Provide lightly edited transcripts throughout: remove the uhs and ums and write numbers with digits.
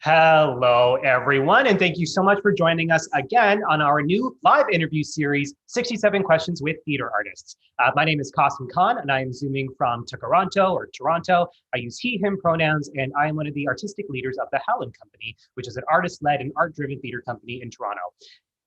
Hello, everyone, and thank you so much for joining us again on our new live interview series, 67 Questions with Theater Artists. My name is Qasim Khan, and I am Zooming from Toronto. I use he, him pronouns, and I am one of the artistic leaders of the Howland Company, which is an artist-led and art-driven theater company in Toronto.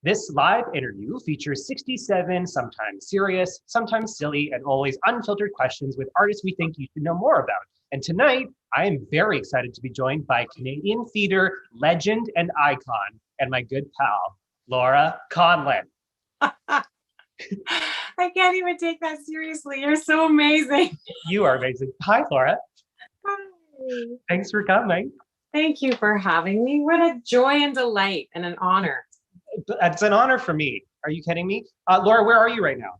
This live interview features 67 sometimes serious, sometimes silly, and always unfiltered questions with artists we think you should know more about. And tonight, I am very excited to be joined by Canadian theater legend and icon, and my good pal, Laura Condlln. I can't even take that seriously. You're so amazing. You are amazing. Hi, Laura. Hi. Thanks for coming. Thank you for having me. What a joy and delight and an honor. It's an honor for me. Are you kidding me? Laura, where are you right now?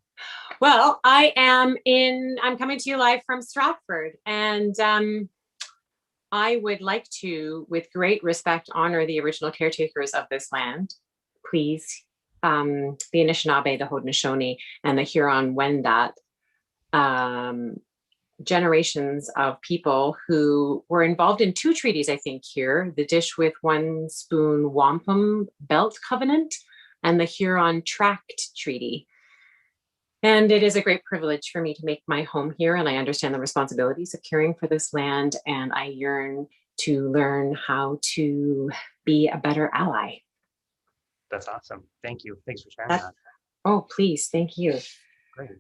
Well, I'm coming to you live from Stratford, and I would like to, with great respect, honor the original caretakers of this land. Please, the Anishinaabe, the Haudenosaunee, and the Huron-Wendat, generations of people who were involved in two treaties, I think, here, the Dish with One Spoon Wampum Belt Covenant and the Huron Tract Treaty. And it is a great privilege for me to make my home here, and I understand the responsibilities of caring for this land, and I yearn to learn how to be a better ally. That's awesome. Thank you. Thanks for sharing that. Oh, please. Thank you. Great.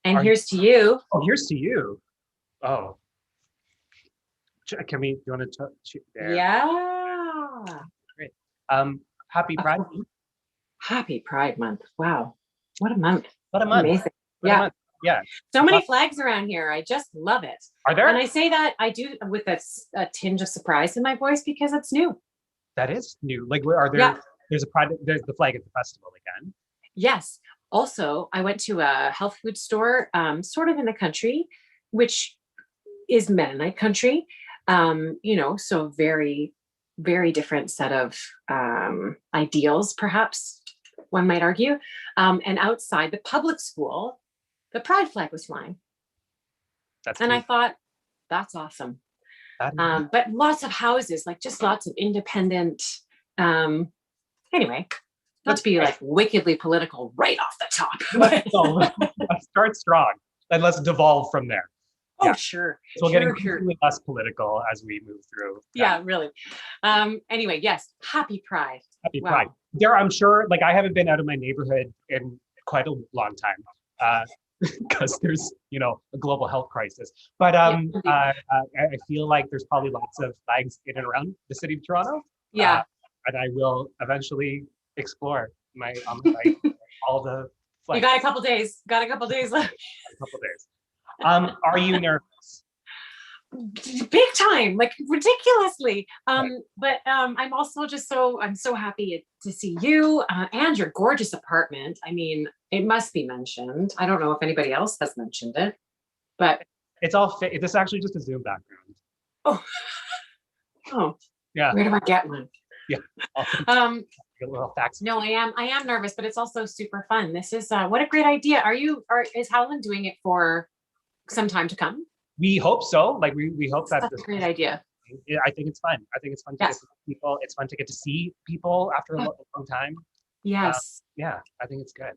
And here's to you. Oh, here's to you. Oh. Can we, do you want to touch there? Yeah. Great. Happy Pride Month. Happy Pride Month. Wow. What a month. What a month. Amazing. What a month. Yeah. So many flags around here. I just love it. Are there? And I say that I do with a tinge of surprise in my voice because it's new. That is new. Like, where are there? Yeah. There's the flag at the festival again. Yes. Also, I went to a health food store, sort of in the country, which is Mennonite country. So very, very different set of ideals, perhaps one might argue. And outside the public school, the pride flag was flying. I thought, that's awesome. But lots of houses, like just lots of independent, anyway. Not to be like wickedly political right off the top. Let's start strong and let's devolve from there. Oh, yeah. Sure. So we'll get increasingly less political as we move through. Yeah, really. Anyway, yes. Happy Pride. Happy Pride. There, I'm sure, like I haven't been out of my neighborhood in quite a long time because there's, a global health crisis. But I feel like there's probably lots of flags in and around the city of Toronto. Yeah. And I will eventually explore all the flags. You got a couple days left. A couple days. Are you nervous? Big time, like ridiculously. But I'm also I'm so happy to see you and your gorgeous apartment. I mean, it must be mentioned. I don't know if anybody else has mentioned it, but it's all fit. This is actually just a Zoom background. Oh, yeah. Where do I get one? Yeah. A little facts. No, I am nervous, but it's also super fun. This is what a great idea. Is Howland doing it for some time to come? We hope so. Like we hope that's a great idea. I think it's fun. I think it's fun to get to people. It's fun to get to see people after a long time. Yes. Yeah, I think it's good.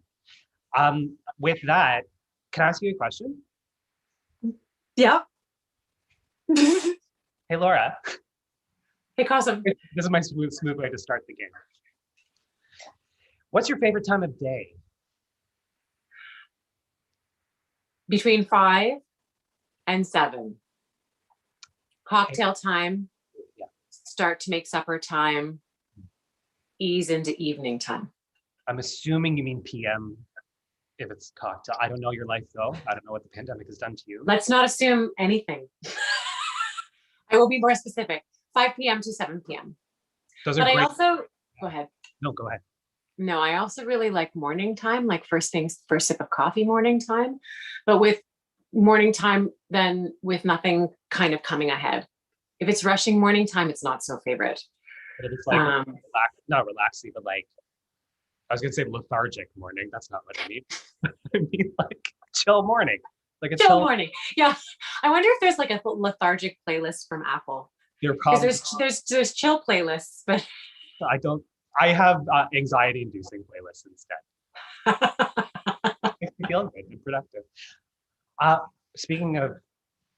With that, can I ask you a question? Yeah. Hey, Laura. Hey, Qasim. This is my smooth way to start the game. What's your favorite time of day? Between 5 and 7. Cocktail time. Yeah. Start to make supper time. Ease into evening time. I'm assuming you mean PM if it's cocktail. I don't know your life though. I don't know what the pandemic has done to you. Let's not assume anything. I will be more specific. 5 p.m. to 7 p.m. Those are great. I also, go ahead. No, go ahead. No, I also really like morning time, like first sip of coffee morning time, but with morning time, then with nothing kind of coming ahead. If it's rushing morning time, it's not so favorite. But if it's like not relaxing, but like, I was gonna say lethargic morning. That's not what I mean. I mean like chill morning. Like a chill morning. Yeah. I wonder if there's like a lethargic playlist from Apple. They're Because probably, there's chill playlists, but I have anxiety-inducing playlists instead. Makes me feel good and productive. Uh, Speaking of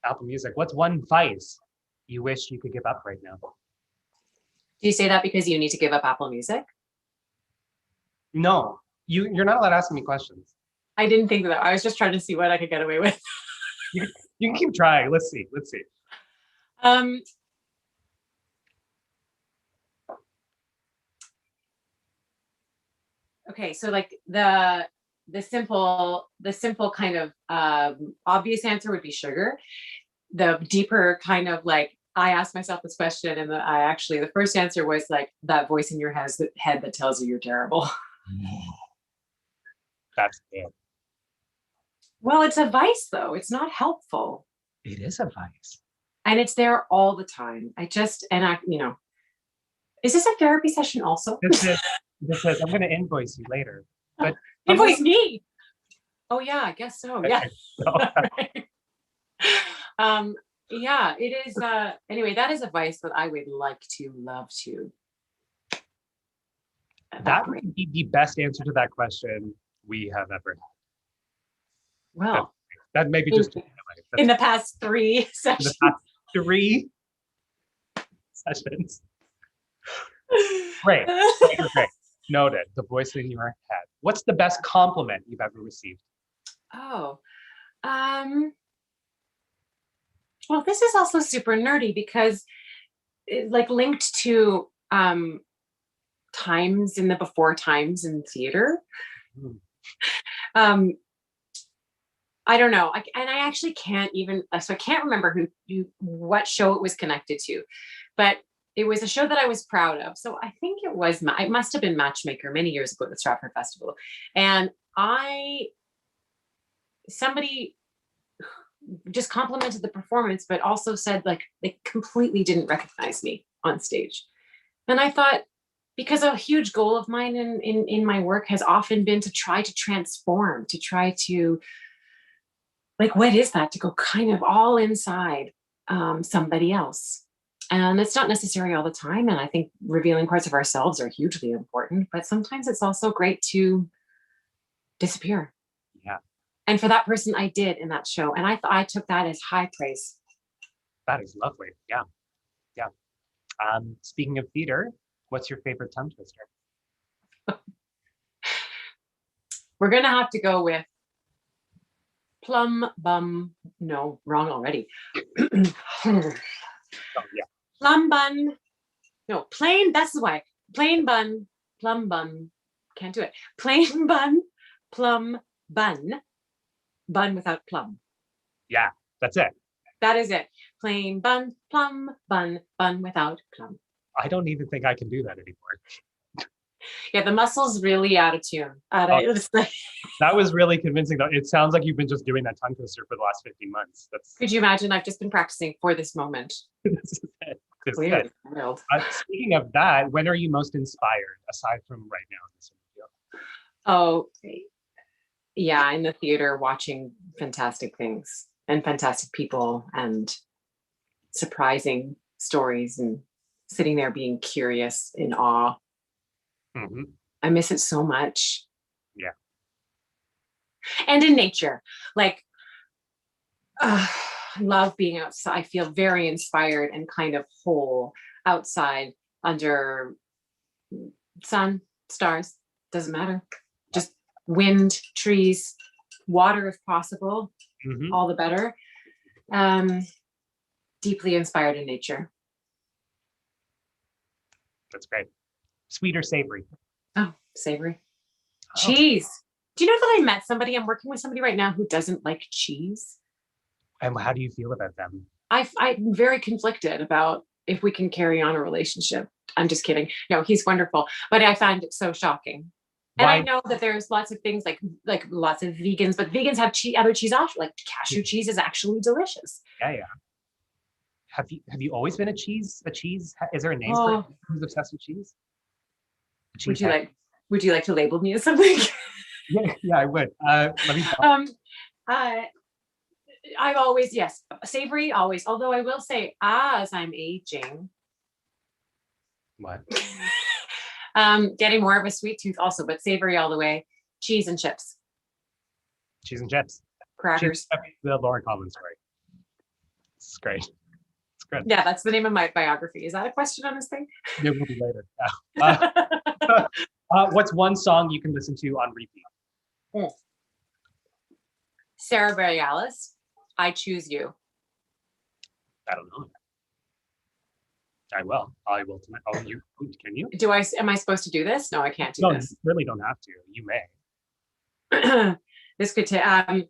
Apple Music, what's one vice you wish you could give up right now? do you say that because you need to give up Apple Music? No, you're not allowed to ask me questions. I didn't think of that. I was just trying to see what I could get away with. You can keep trying. Let's see. Um, okay, so like the simple kind of obvious answer would be sugar. The deeper kind of like I asked myself this question, and the first answer was like that voice in your head that tells you you're terrible. That's it. Well, it's a vice though. It's not helpful. It is a vice. And it's there all the time. Is this a therapy session also? This is, I'm going to invoice you later. But invoice me. Oh yeah, I guess so. Yeah. Yeah, it is. Anyway, that is a vice that I would love to. That would be the best answer to that question we have ever had. Well, that maybe just in the past 3 sessions. The past 3 sessions. Great. Noted. The voice in your head. What's the best compliment you've ever received? Oh, well, this is also super nerdy because like linked to times in the before times in theater. I don't know. I actually can't even, so I can't remember what show it was connected to, but it was a show that I was proud of. So I think it must have been Matchmaker many years ago at the Stratford Festival. And somebody just complimented the performance, but also said like they completely didn't recognize me on stage. And I thought, because a huge goal of mine in my work has often been to try to transform, to try to, like, what is that? To go kind of all inside somebody else. And it's not necessary all the time. And I think revealing parts of ourselves are hugely important, but sometimes it's also great to disappear. Yeah. And for that person, I did in that show. And I took that as high praise. That is lovely. Yeah. Yeah. Speaking of theater, what's your favorite tongue twister? We're going to have to go with plum bum. No, wrong already. Oh, yeah. Plum bun. No, plain. That's why. Plain bun, plum bun. Can't do it. Plain bun, plum bun. Bun without plum. Yeah, that's it. That is it. Plain bun, plum, bun, bun without plum. I don't even think I can do that anymore. Yeah, the muscle's really out of tune. That was really convincing, though. It sounds like you've been just doing that tongue twister for the last 15 months. Could you imagine? I've just been practicing for this moment. This is it. Weird. Speaking of that, when are you most inspired, aside from right now in this interview? Oh, yeah, in the theater, watching fantastic things and fantastic people and surprising stories and sitting there being curious, in awe. Mm-hmm. I miss it so much. Yeah. And in nature, like, I love being outside. I feel very inspired and kind of whole outside under sun, stars, doesn't matter. Just wind, trees, water if possible, all the better. Deeply inspired in nature. That's great. Sweet or savory? Oh, savory. Oh. Cheese. Do you know that I met somebody, I'm working with somebody right now who doesn't like cheese? And how do you feel about them? I'm very conflicted about if we can carry on a relationship. I'm just kidding. No, he's wonderful. But I find it so shocking. And I know that there's lots of things like lots of vegans, but vegans have other cheese options. Like cashew cheese is actually delicious. Yeah, yeah. Have you always been a cheese? Is there a name for it? Who's obsessed with cheese? Would you like to label me as something? Yeah, I would. Let me. I've always, yes, savory always. Although I will say, as I'm aging, What? getting more of a sweet tooth also, but savory all the way. Cheese and chips, Cheese and chips. crackers. The Laura Condlln story. It's great. It's good. Yeah, that's the name of my biography. Is that a question on this thing? It will be later. What's one song you can listen to on repeat? Sarah Bareilles, I Choose You. I don't know. I will. I will tonight. Oh, you can you? Am I supposed to do this? No, I can't do this. You really don't have to. You may. This could take. I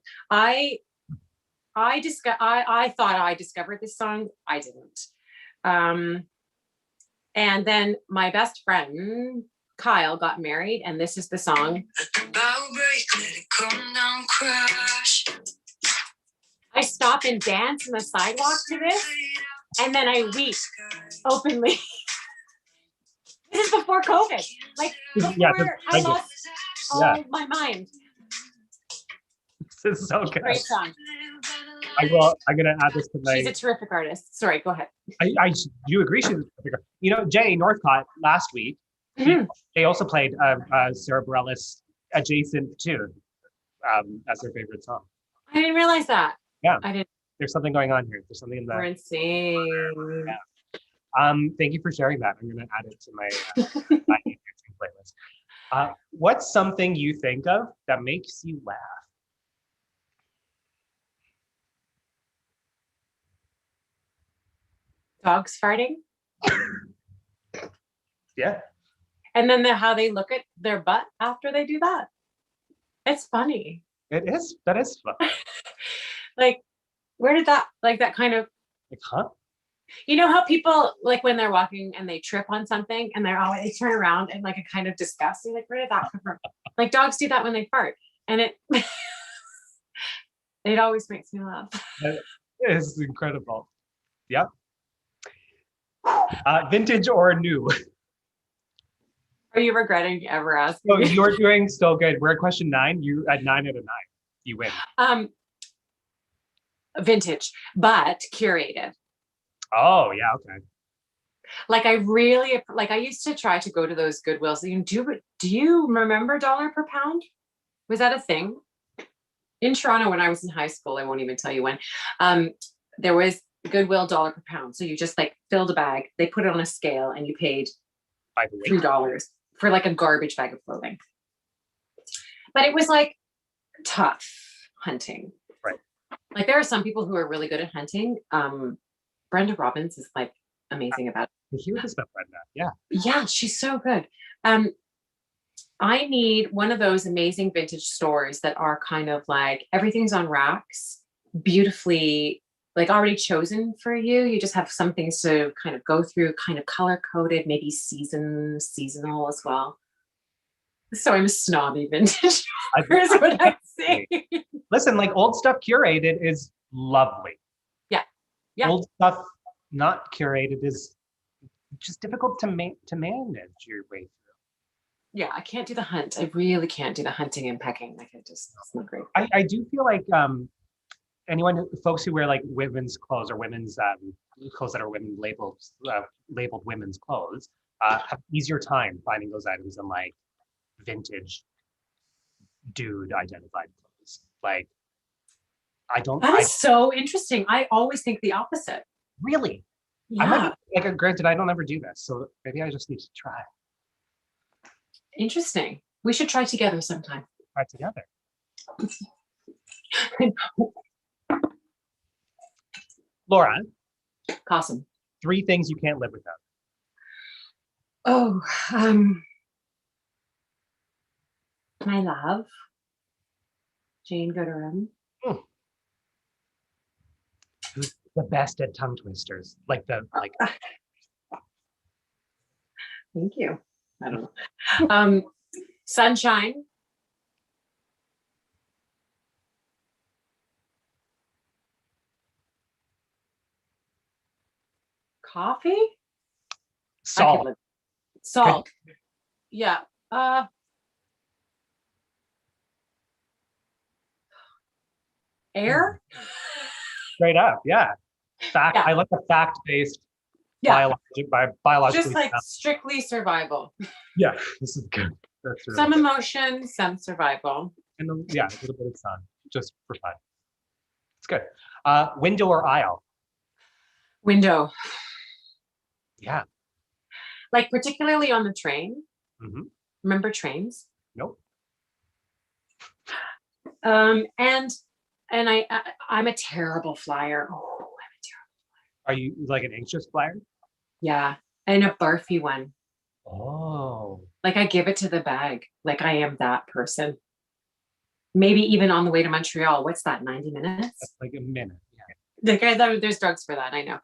thought I discovered this song. I didn't. And then my best friend Kyle got married, and this is the song. I stop and dance on the sidewalk to this, and then I weep openly. This is before COVID. Like before I lost all my mind. This is so good. Great song. I'm gonna add this to my. She's a terrific artist. Sorry, go ahead. I do agree she's a terrific artist. You know, Jay Northcott last week, they also played Sarah Bareilles adjacent tune as their favorite song. I didn't realize that. Yeah, I didn't. There's something going on here. There's something in We're that. insane. Yeah. Thank you for sharing that. I'm gonna add it to my my playlist. What's something you think of that makes you laugh? Dogs farting. Yeah. And then how they look at their butt after they do that. It's funny. It is. That is fun. Like, where did that, like that kind of, Like, huh? you know how people, like when they're walking and they trip on something and they turn around and like a kind of disgust. You're like, where did that come from? Like dogs do that when they fart. And it always makes me laugh. It is incredible. Yeah. Vintage or new? Are you regretting ever asking? Oh, you're doing so good. We're at question 9. You at 9 out of 9. You win. Vintage, but curated. Oh yeah, okay. Like I used to try to go to those Goodwills. Do you remember dollar per pound? Was that a thing? In Toronto when I was in high school, I won't even tell you when. There was Goodwill dollar per pound. So you just like filled a bag, they put it on a scale, and you paid $3 for like a garbage bag of clothing. But it was like tough hunting. Right. Like there are some people who are really good at hunting. Brenda Robbins is like amazing about it. I hear this about Brenda. Yeah. Yeah, she's so good. I need one of those amazing vintage stores that are kind of like everything's on racks, beautifully like already chosen for you. You just have some things to kind of go through, kind of color coded, maybe seasonal as well. So I'm a snobby vintage is what I'd say. Listen, like old stuff curated is lovely. Yeah. Yeah. Old stuff not curated is just difficult to manage your way through. Yeah, I can't do the hunt. I really can't do the hunting and pecking. Like it's not great. I do feel like folks who wear like women's clothes or women's clothes that are labeled women's clothes have easier time finding those items than like vintage dude identified clothes. Like That is so interesting. I always think the opposite. Really? Yeah. Granted, I don't ever do this, so maybe I just need to try. Interesting. We should try together sometime. Try together. Laura. Awesome. 3 things you can't live without. Oh, my love, Jane Gooderham. Who's the best at tongue twisters? Like. Thank you. I don't know. Sunshine. Coffee. Salt. Salt. Yeah. Air? Straight up, yeah. Fact. Yeah. I like the fact-based, Yeah. biologically Just like sound. strictly survival. Yeah, this is good. That's really Some good. emotion, some survival. And then, yeah, a little bit of sun, just for fun. It's good. Window or aisle? Window. Yeah. Like particularly on the train. Mm-hmm. Remember trains? Nope. And I'm a terrible flyer. Oh, I'm a terrible. Are you like an anxious flyer? Yeah. And a barfy one. Oh. Like I give it to the bag. Like I am that person. Maybe even on the way to Montreal. What's that? 90 minutes? That's like a minute. Yeah. There's drugs for that. I know.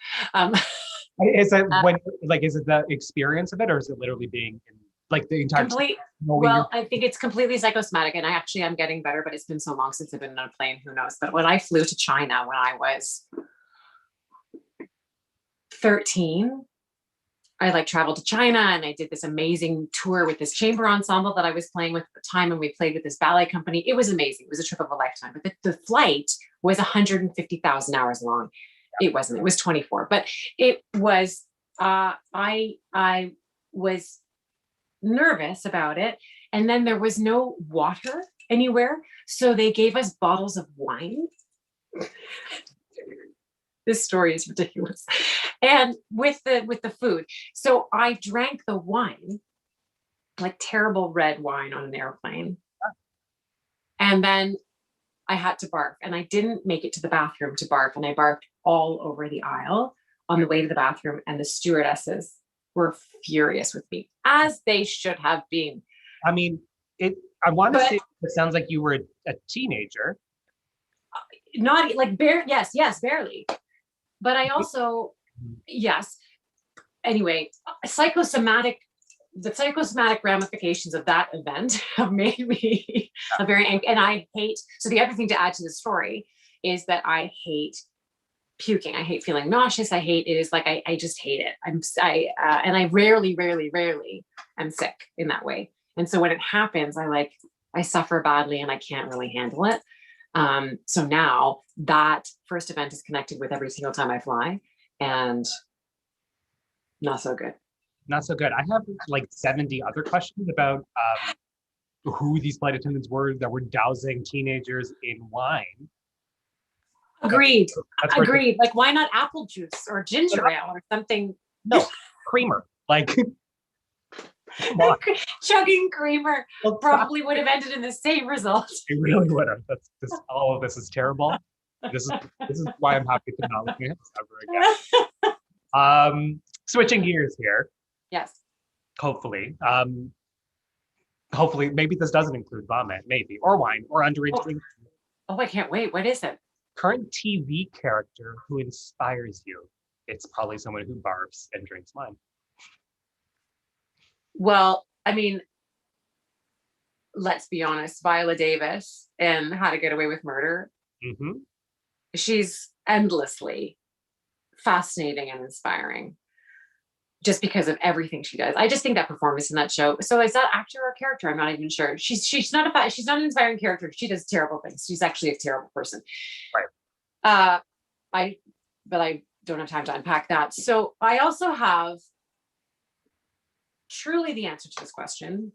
Is it when like is it the experience of it, or is it literally being in like the entire complete? Well, I think it's completely psychosomatic, and I'm getting better, but it's been so long since I've been on a plane. Who knows? But when I flew to China when I was 13, I like traveled to China and I did this amazing tour with this chamber ensemble that I was playing with at the time. And we played with this ballet company. It was amazing. It was a trip of a lifetime, but the flight was 150,000 hours long. It wasn't, it was 24, but it was, I was nervous about it. And then there was no water anywhere. So they gave us bottles of wine. This story is ridiculous. And with the food. So I drank the wine, like terrible red wine on an airplane. And then I had to barf, and I didn't make it to the bathroom to barf. And I barfed all over the aisle on the way to the bathroom. And the stewardesses were furious with me, as they should have been. I mean, I want to say it sounds like you were a teenager. Not like yes, barely. But I also, yes. Anyway, the psychosomatic ramifications of that event have made me and I hate, so the other thing to add to the story is that I hate puking. I hate feeling nauseous. I hate, it is like, I just hate it. And I rarely am sick in that way. And so when it happens, I suffer badly and I can't really handle it. So now that first event is connected with every single time I fly, and not so good. Not so good. I have like 70 other questions about who these flight attendants were that were dousing teenagers in wine. Agreed. Agreed. Like, why not apple juice or ginger ale or something? No, creamer. Like, chugging creamer probably would have ended in the same result. It really would have. All of this is terrible. This is why I'm happy to not look at this ever again. Switching gears here. Yes. Hopefully. Hopefully, maybe this doesn't include vomit, maybe, or wine, or underage drinking. Oh, I can't wait. What is it? Current TV character who inspires you. It's probably someone who barfs and drinks wine. Well, I mean, let's be honest, Viola Davis in How to Get Away with Murder. Mm-hmm. She's endlessly fascinating and inspiring just because of everything she does. I just think that performance in that show. So is that actor or character? I'm not even sure. She's not an inspiring character. She does terrible things. She's actually a terrible person. Right. But I don't have time to unpack that. So I also have truly the answer to this question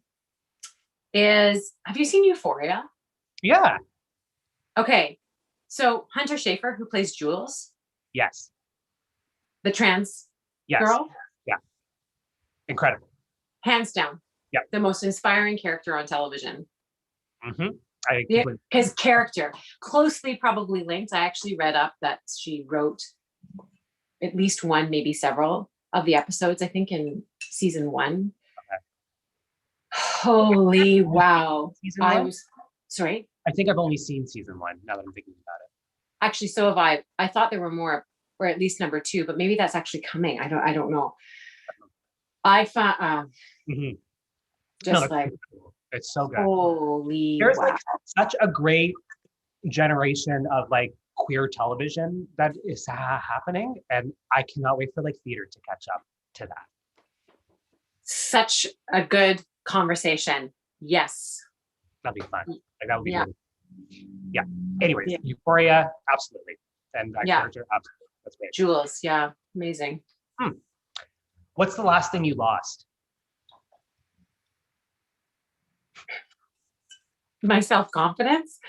is, have you seen Euphoria? Yeah. Okay. So Hunter Schafer, who plays Jules. Yes. The trans girl. Yeah. Incredible. Hands down. Yeah. The most inspiring character on television. Mm-hmm. His character, closely probably linked. I actually read up that she wrote at least one, maybe several of the episodes, I think in season 1. Okay. Holy wow. Sorry? I think I've only seen season 1 now that I'm thinking about it. Actually, so have I. I thought there were more, or at least number 2, but maybe that's actually coming. I don't know. I found it's so good. Holy There's wow. like such a great generation of like queer television that is happening, and I cannot wait for like theater to catch up to that. Such a good conversation. Yes. That'd be fun. Like that would be good. Yeah. Anyways, Euphoria, absolutely. And that character, absolutely. That's great. Jules, yeah, amazing. What's the last thing you lost? My self-confidence.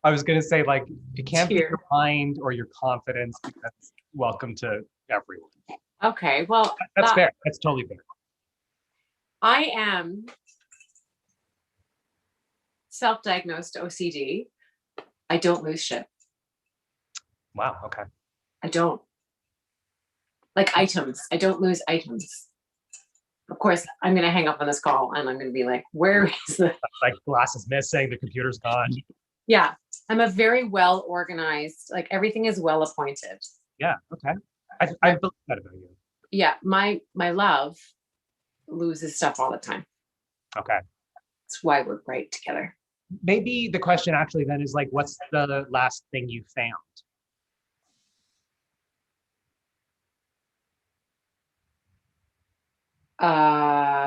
I was going to say, like, it can't be Cheer. your mind or your confidence, because welcome to everyone. Okay, well, That's fair. That's totally fair. I am self-diagnosed OCD. I don't lose shit. Wow. Okay. I don't. Like items. I don't lose items. Of course, I'm going to hang up on this call and I'm going to be like, where is the... Like, glass is missing, the computer's gone. Yeah. I'm a very well organized, like everything is well appointed. Yeah. Okay. I believe that about you. Yeah. My love loses stuff all the time. Okay. That's why we're great together. Maybe the question actually then is like, what's the last thing you found?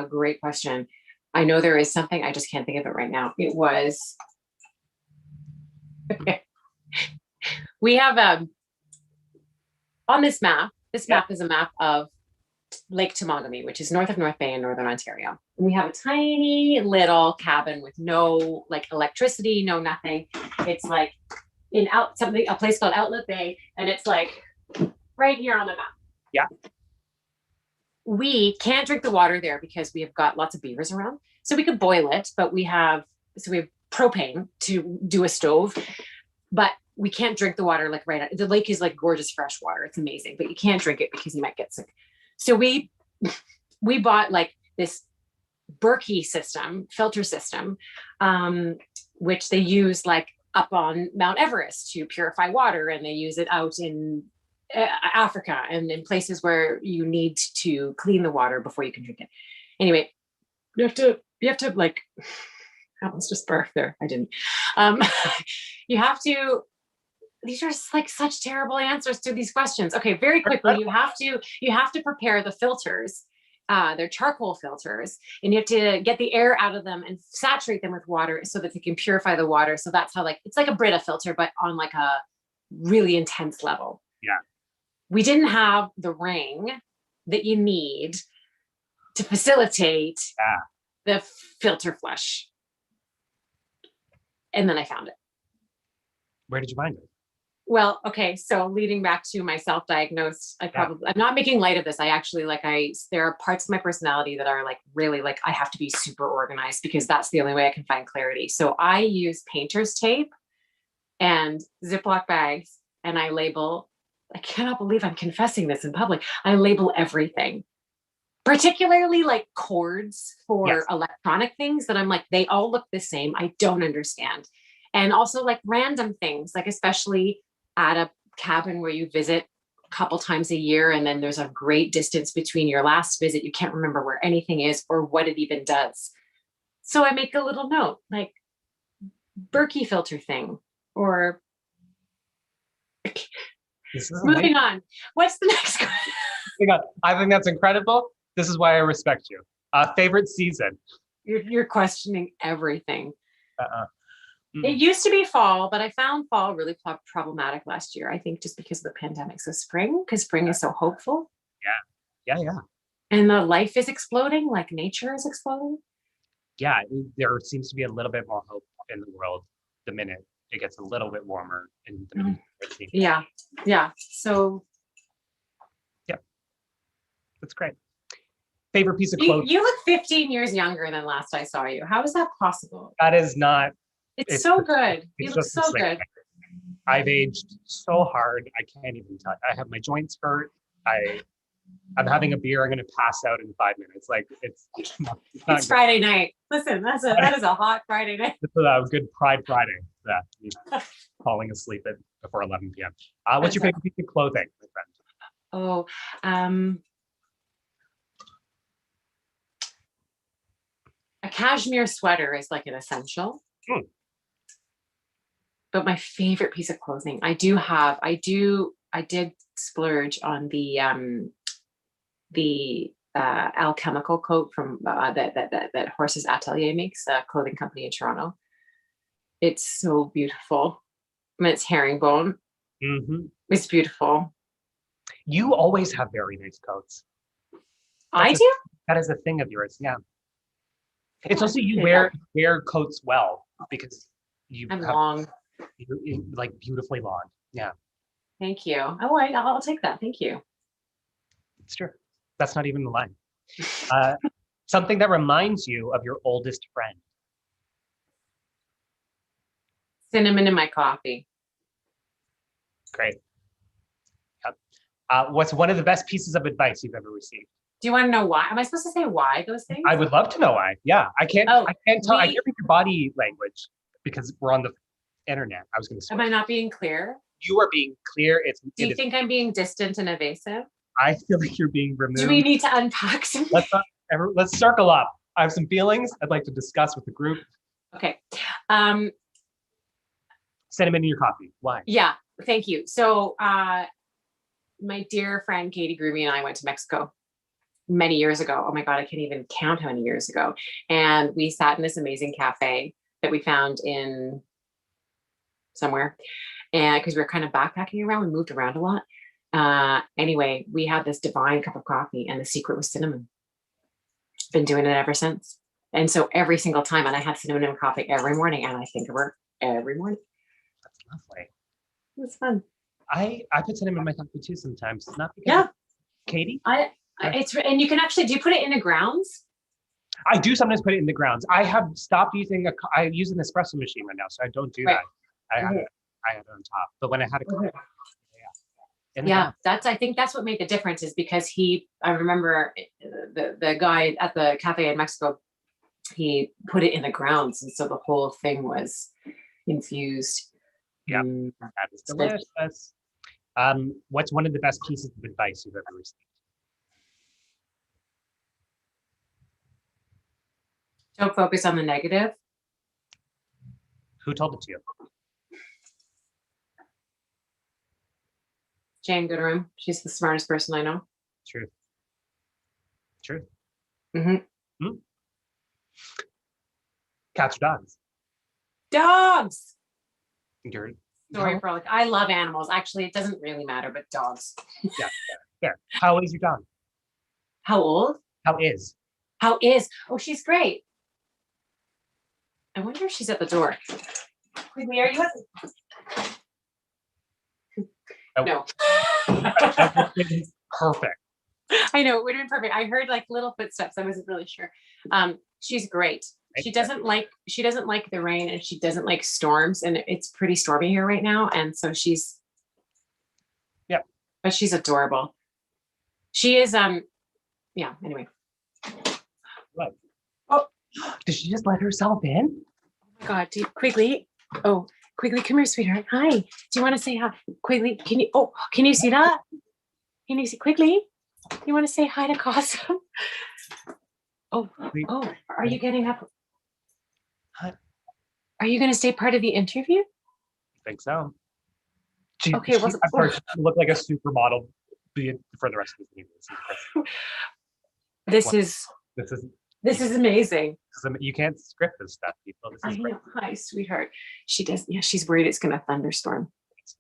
Great question. I know there is something, I just can't think of it right now. It was, we have on this map is a map of Lake Temagami, which is north of North Bay in Northern Ontario. And we have a tiny little cabin with no like electricity, no nothing. It's like in a place called Outlet Bay, and it's like right here on the map. Yeah. We can't drink the water there because we have got lots of beavers around. So we could boil it, but we have propane to do a stove, but we can't drink the water like right out. The lake is like gorgeous fresh water. It's amazing, but you can't drink it because you might get sick. So we bought like this Berkey system, filter system, which they use like up on Mount Everest to purify water, and they use it out in Africa and in places where you need to clean the water before you can drink it. Anyway, you have to like, I almost just barfed there. I didn't. You have to, these are like such terrible answers to these questions. Okay, very quickly, you have to prepare the filters. They're charcoal filters, and you have to get the air out of them and saturate them with water so that they can purify the water. So that's how, like, it's like a Brita filter, but on like a really intense level. Yeah. We didn't have the ring that you need to facilitate the filter flush. And then I found it. Where did you find it? Well, okay. So leading back to my self-diagnosed, I'm not making light of this. I actually there are parts of my personality that are like, really like, I have to be super organized because that's the only way I can find clarity. So I use painter's tape and Ziploc bags, and I label, I cannot believe I'm confessing this in public. I label everything, particularly like cords for electronic things that I'm like, they all look the same. I don't understand. And also like random things, like especially at a cabin where you visit a couple times a year, and then there's a great distance between your last visit. You can't remember where anything is or what it even does. So I make a little note like Berkey filter thing, or moving on. What's the next question? I think that's incredible. This is why I respect you. Favorite season? You're questioning everything. It used to be fall, but I found fall really problematic last year. I think just because of the pandemic. So spring, because spring is so hopeful. Yeah. And the life is exploding, like nature is exploding. Yeah, there seems to be a little bit more hope in the world the minute it gets a little bit warmer in the middle. Yeah. So yeah, that's great. Favorite piece of clothing? You look 15 years younger than last I saw you. How is that possible? That is not. It's so good. You look so good. I've aged so hard. I can't even tell. I have my joints hurt. I'm having a beer. I'm going to pass out in 5 minutes. Like it's Friday night. Listen, that is a hot Friday night. It's a good Pride Friday. That falling asleep before 11 p.m. What's your favorite piece of clothing, my friend? A cashmere sweater is like an essential. But my favorite piece of clothing, I did splurge on the alchemical coat from that Horses Atelier makes, a clothing company in Toronto. It's so beautiful. And it's herringbone. Mm-hmm. It's beautiful. You always have very nice coats. I do? That is a thing of yours, yeah. It's also you wear coats well because I'm long. You're like beautifully long. Yeah. Thank you. Oh, I'll take that. Thank you. It's true. That's not even the line. Something that reminds you of your oldest friend. Cinnamon in my coffee. Great. Yep. What's one of the best pieces of advice you've ever received? Do you want to know why? Am I supposed to say why those things? I would love to know why. Yeah, I can't. Oh, I can't tell. I can't read your body language because we're on the internet. I was going to. Am I not being clear? You are being clear. Do you think I'm being distant and evasive? I feel like you're being removed. Do we need to unpack some? Let's circle up. I have some feelings I'd like to discuss with the group. Okay. Cinnamon in your coffee. Why? Yeah, thank you. So my dear friend Katie Groovy and I went to Mexico many years ago. Oh my God, I can't even count how many years ago. And we sat in this amazing cafe that we found in somewhere. And because we were kind of backpacking around, we moved around a lot. Anyway, we had this divine cup of coffee and the secret was cinnamon. Been doing it ever since. And so every single time, and I had cinnamon in my coffee every morning, and I think of her every morning. That's lovely. It was fun. I put cinnamon in my coffee too sometimes. Not because Katie? And you can actually, do you put it in the grounds? I do sometimes put it in the grounds. I have stopped using I use an espresso machine right now, so I don't do that. I have it on top. But when I had a coffee, I think that's what made the difference, is because I remember the guy at the cafe in Mexico, he put it in the grounds, and so the whole thing was infused. Yeah, that is delicious. What's one of the best pieces of advice you've ever received? Don't focus on the negative. Who told it to you? Jane Goodrum. She's the smartest person I know. Truth. Mm-hmm. Cats or dogs? Dogs. Sorry for I love animals. Actually, it doesn't really matter, but dogs. Yeah, fair. How is your dog? How old? How is? Oh, she's great. I wonder if she's at the door. Quigley, are you at the... No. Perfect. I know, it would have been perfect. I heard like little footsteps. I wasn't really sure. She's great. She doesn't like the rain, and she doesn't like storms, and it's pretty stormy here right now. And so she's but she's adorable. She is anyway. What? Oh, did she just let herself in? Oh my God, Quigley. Oh, Quigley, come here, sweetheart. Hi. Do you want to say hi? Quigley, can you see that? Can you see Quigley? You want to say hi to Casa? Oh, are you getting up? Are you going to stay part of the interview? I think so. She look like a supermodel for the rest of the meeting. This is amazing. You can't script this stuff, people. This is great. Hi, sweetheart. She does. Yeah, she's worried it's going to thunderstorm.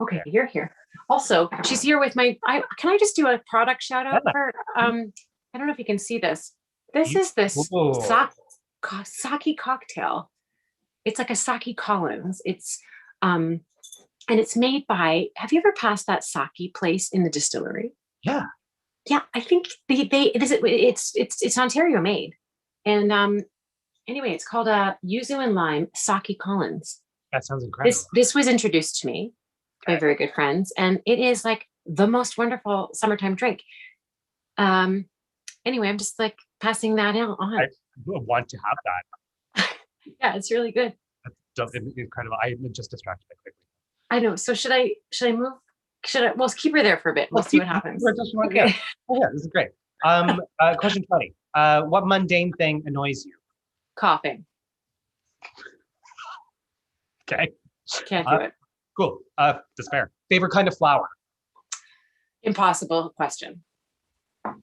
Okay, you're here. Also, she's here with can I just do a product shout out for? I don't know if you can see this. This is this sake cocktail. It's like a sake Collins. It's and it's made by. Have you ever passed that sake place in the distillery? Yeah. Yeah, I think it's Ontario made, and anyway, it's called Yuzu and Lime Sake Collins. That sounds incredible. This was introduced to me by very good friends, and it is like the most wonderful summertime drink. Anyway, I'm just like passing that on. I want to have that. Yeah, it's really good. That's incredible. I'm just distracted by quickly. I know. So should I move? We'll keep her there for a bit. We'll see what happens. Okay. Yeah, this is great. Question 20. What mundane thing annoys you? Coughing. Okay. Can't do it. Cool. Despair. Favorite kind of flower? Impossible question.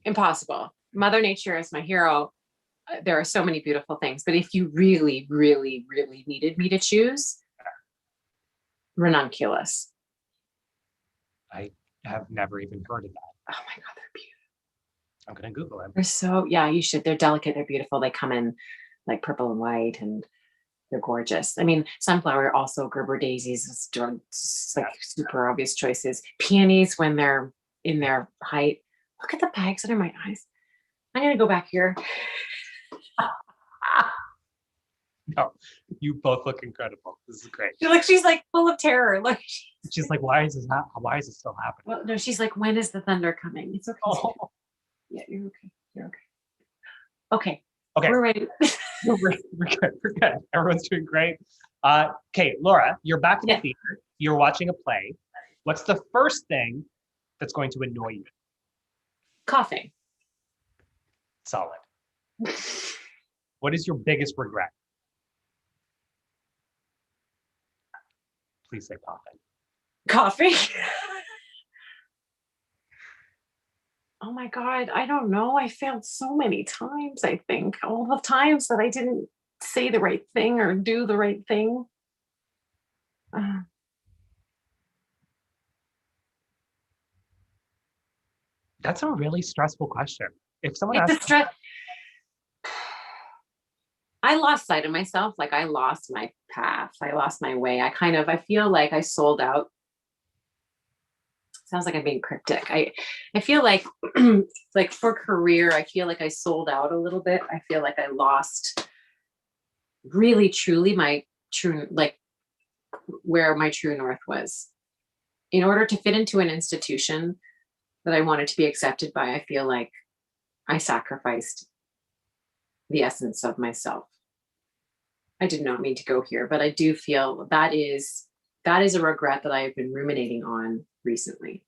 Impossible. Mother Nature is my hero. There are so many beautiful things, but if you really, really, really needed me to choose, ranunculus. I have never even heard of that. Oh my God, they're beautiful. I'm gonna Google them. They're so, yeah, you should. They're delicate. They're beautiful. They come in like purple and white, and they're gorgeous. I mean, sunflower, also Gerber daisies, it's like super obvious choices. Peonies when they're in their height. Look at the bags under my eyes. I'm gonna go back here. No, you both look incredible. This is great. She's like full of terror. Like She's like, why is this still happening? well, no, she's like, when is the thunder coming? It's okay. Oh. Yeah, you're okay. You're okay. Okay. We're ready. We're good. We're good. Everyone's doing great. Okay, Laura, you're back in the theater. You're watching a play. What's the first thing that's going to annoy you? Coughing. Solid. What is your biggest regret? Please say coughing. Coughing. Oh my God, I don't know. I failed so many times, I think. All the times that I didn't say the right thing or do the right thing. That's a really stressful question. If someone It's a asks, stress. I lost sight of myself. Like I lost my path. I lost my way. I feel like I sold out. Sounds like I'm being cryptic. I feel like like for career, I feel like I sold out a little bit. I feel like I lost really truly my true, like where my true north was. In order to fit into an institution that I wanted to be accepted by, I feel like I sacrificed the essence of myself. I did not mean to go here, but I do feel that is a regret that I have been ruminating on recently.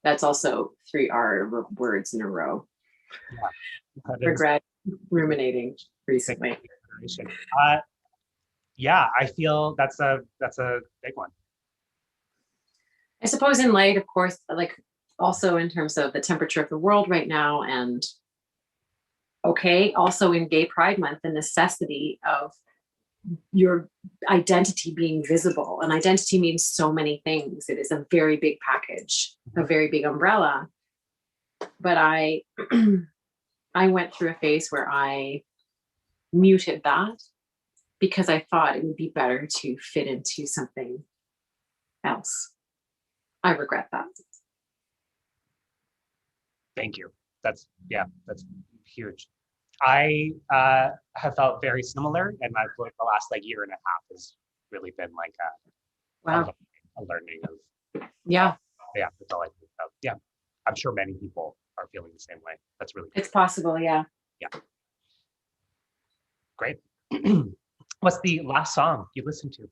That's also 3 words in a row. Yeah, regret, ruminating recently. Yeah, I feel that's a big one. I suppose in light, of course, like also in terms of the temperature of the world right now, and also in Gay Pride Month, the necessity of your identity being visible. And identity means so many things. It is a very big package, a very big umbrella. But I went through a phase where I muted that because I thought it would be better to fit into something else. I regret that. Thank you. That's huge. I have felt very similar, and my the last year and a half has really been like a learning of that's all I think of. Yeah, I'm sure many people are feeling the same way. That's really it's possible. Yeah. Great. What's the last song you listened to?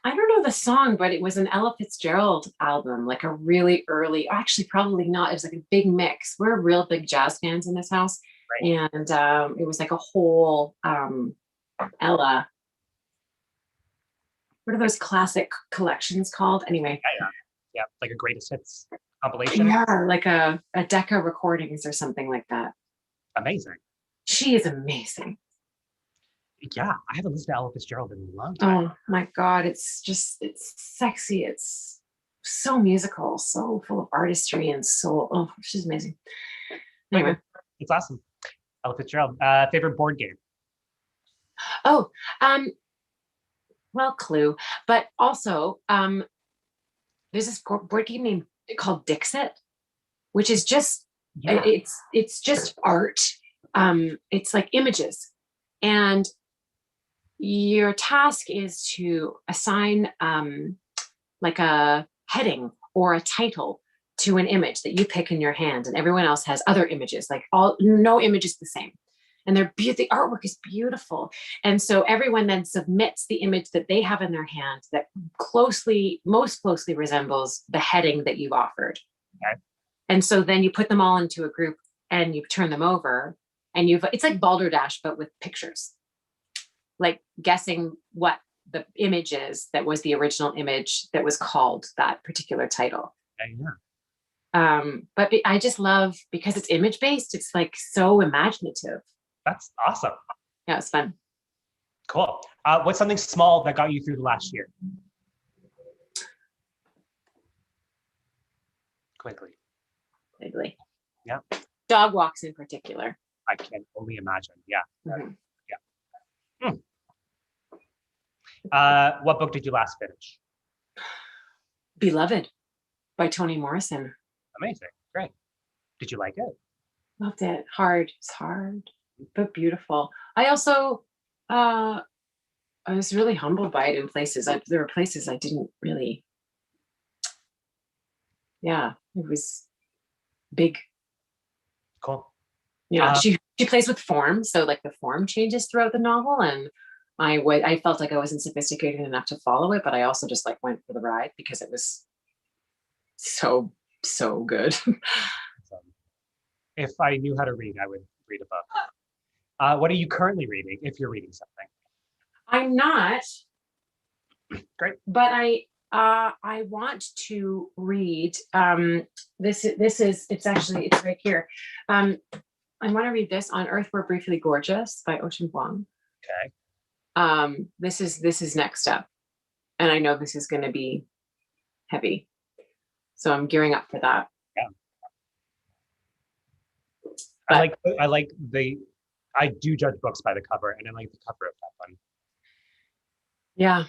I don't know the song, but it was an Ella Fitzgerald album, like a really early, actually probably not. It was like a big mix. We're real big jazz fans in this house. Right. And it was like a whole Ella. What are those classic collections called? Anyway. Yeah, like a greatest hits compilation. Yeah, like a Decca recordings or something like that. Amazing. She is amazing. Yeah, I haven't listened to Ella Fitzgerald in a long time. Oh my God, it's sexy. It's so musical, so full of artistry and soul. Oh, she's amazing. Anyway. It's awesome. Ella Fitzgerald. Favorite board game? Oh, well, Clue, but also there's this board game called Dixit, which is just it's just art. It's like images, and your task is to assign like a heading or a title to an image that you pick in your hand, and everyone else has other images. Like no image is the same, and the artwork is beautiful. And so everyone then submits the image that they have in their hand that most closely resembles the heading that you've offered. Okay. And so then you put them all into a group and you turn them over, and it's like Balderdash, but with pictures. Like guessing what the image is that was the original image that was called that particular title. Yeah. But I just love, because it's image based, it's like so imaginative. That's awesome. Yeah, it's fun. Cool. What's something small that got you through the last year? Quickly. Yeah. Dog walks in particular. I can only imagine. Yeah. Mm-hmm. What book did you last finish? Beloved by Toni Morrison. Amazing. Great. Did you like it? Loved it. Hard. It's hard, but beautiful. I also, I was really humbled by it in places. There were places I didn't really, it was big. Cool. She plays with form. So like the form changes throughout the novel. And I felt like I wasn't sophisticated enough to follow it, but I also just like went for the ride because it was so good. If I knew how to read, I would read a book. What are you currently reading, if you're reading something? I'm not. Great. But I want to read. It's right here. I want to read this, On Earth We're Briefly Gorgeous by Ocean Vuong. Okay. This is next up, and I know this is going to be heavy, so I'm gearing up for that. Yeah. But I do judge books by the cover, and I like the cover of that one. Yeah,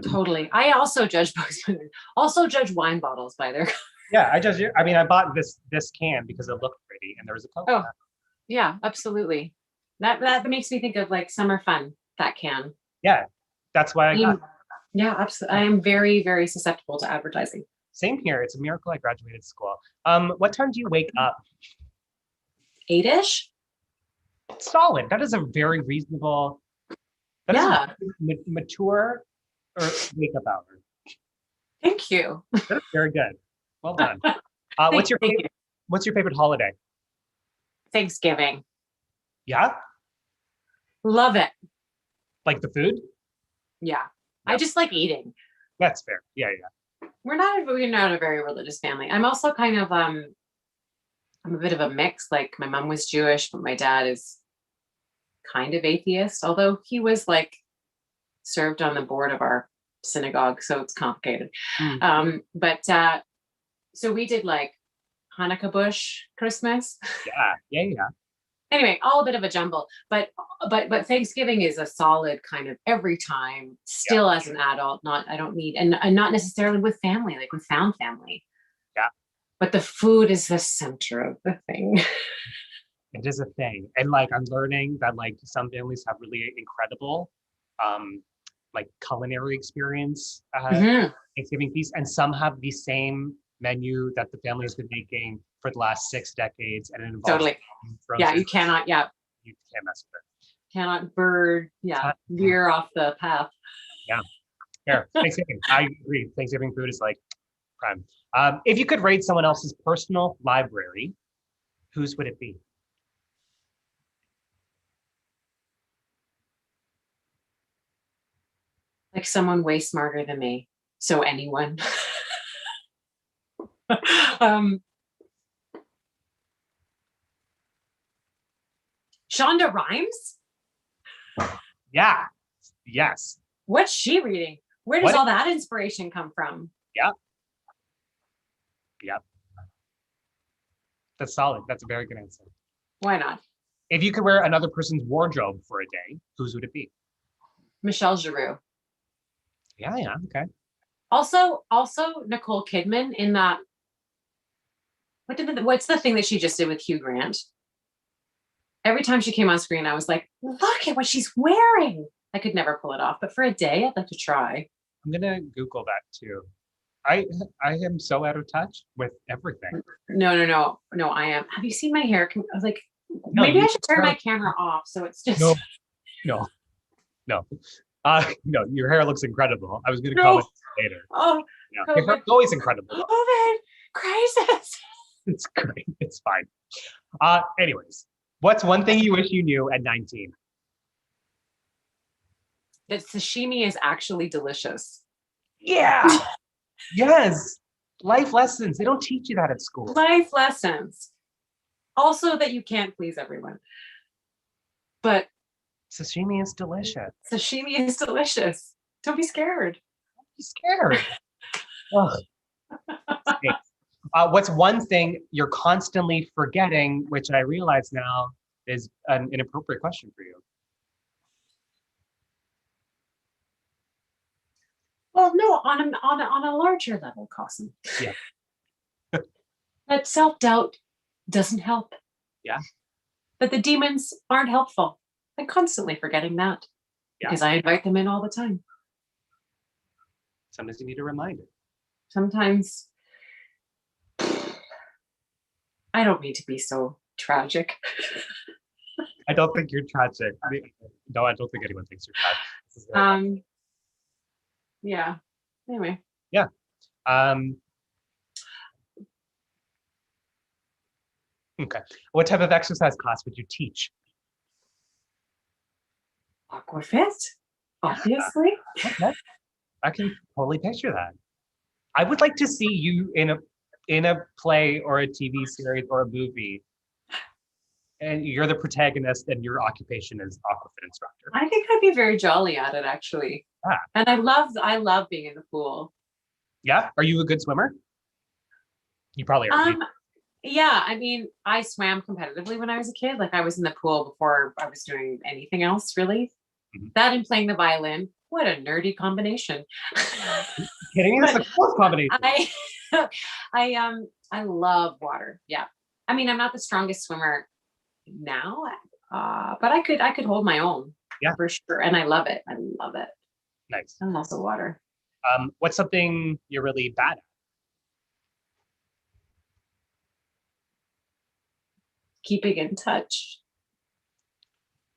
totally. I also judge books, also judge wine bottles by their. Yeah, I bought this can because it looked pretty, and there was a Coke. Oh, yeah, absolutely. That makes me think of like summer fun. That can. Yeah, that's why I got. Yeah, absolutely. I am very, very susceptible to advertising. Same here. It's a miracle I graduated school. What time do you wake up? 8-ish. Solid. That is a very reasonable. Mature or wake up hour. Thank you. That's very good. Well done. What's your favorite holiday? Thanksgiving. Yeah. Love it. Like the food? Yeah. I just like eating. That's fair. Yeah. We're not a very religious family. I'm also kind of I'm a bit of a mix. Like my mom was Jewish, but my dad is kind of atheist, although he was like served on the board of our synagogue, so it's complicated. So we did like Hanukkah bush Christmas. Yeah. Anyway, all a bit of a jumble, but Thanksgiving is a solid kind of every time. Still, as an adult, I don't need, and not necessarily with family, like with found family. Yeah. But the food is the center of the thing. It is a thing, and like I'm learning that like some families have really incredible, like culinary experience Thanksgiving feast, and some have the same menu that the family has been making for the last 6 decades, and it involves totally. Yeah, you cannot. Yeah, you can't mess with it. Cannot veer off the path. Yeah. Here, Thanksgiving. I agree. Thanksgiving food is like prime. If you could rate someone else's personal library, whose would it be? Like someone way smarter than me. So anyone. Shonda Rhimes? Yeah. Yes. What's she reading? Where does all that inspiration come from? Yeah. That's solid. That's a very good answer. Why not? If you could wear another person's wardrobe for a day, whose would it be? Michelle Giroux. Yeah, okay. Also Nicole Kidman in that. What's the thing that she just did with Hugh Grant? Every time she came on screen, I was like, look at what she's wearing. I could never pull it off, but for a day, I'd like to try. I'm gonna Google that too. I am so out of touch with everything. No, I am. Have you seen my hair? I was like, maybe I should turn my camera off so it's just. No. No, your hair looks incredible. I was gonna comment later. Oh, yeah. Your hair's always incredible. COVID crisis. It's great. It's fine. Anyways, what's one thing you wish you knew at 19? That sashimi is actually delicious. Yeah. Yes. Life lessons. They don't teach you that at school. Life lessons. Also that you can't please everyone. But sashimi is delicious. Sashimi is delicious. Don't be scared. Don't be scared. What's one thing you're constantly forgetting, which I realize now is an inappropriate question for you? Well, no, on a larger level, Cosm. Yeah. That self-doubt doesn't help. Yeah. That the demons aren't helpful. I'm constantly forgetting that because I invite them in all the time. Sometimes you need a reminder. Sometimes I don't mean to be so tragic. I don't think you're tragic. No, I don't think anyone thinks you're tragic. Yeah. Anyway. Yeah. Okay. What type of exercise class would you teach? Aquafit, obviously. Okay. I can totally picture that. I would like to see you in a play or a TV series or a movie, and you're the protagonist and your occupation is aquafit instructor. I think I'd be very jolly at it, actually. Yeah. And I love being in the pool. Yeah. Are you a good swimmer? You probably are. Yeah, I mean, I swam competitively when I was a kid. Like I was in the pool before I was doing anything else, really. Mm-hmm. That and playing the violin. What a nerdy combination. Kidding me? That's a cool combination. I love water. Yeah. I mean, I'm not the strongest swimmer now, but I could hold my own. Yeah, for sure. And I love it. I love it. Nice. I love the water. What's something you're really bad at? Keeping in touch.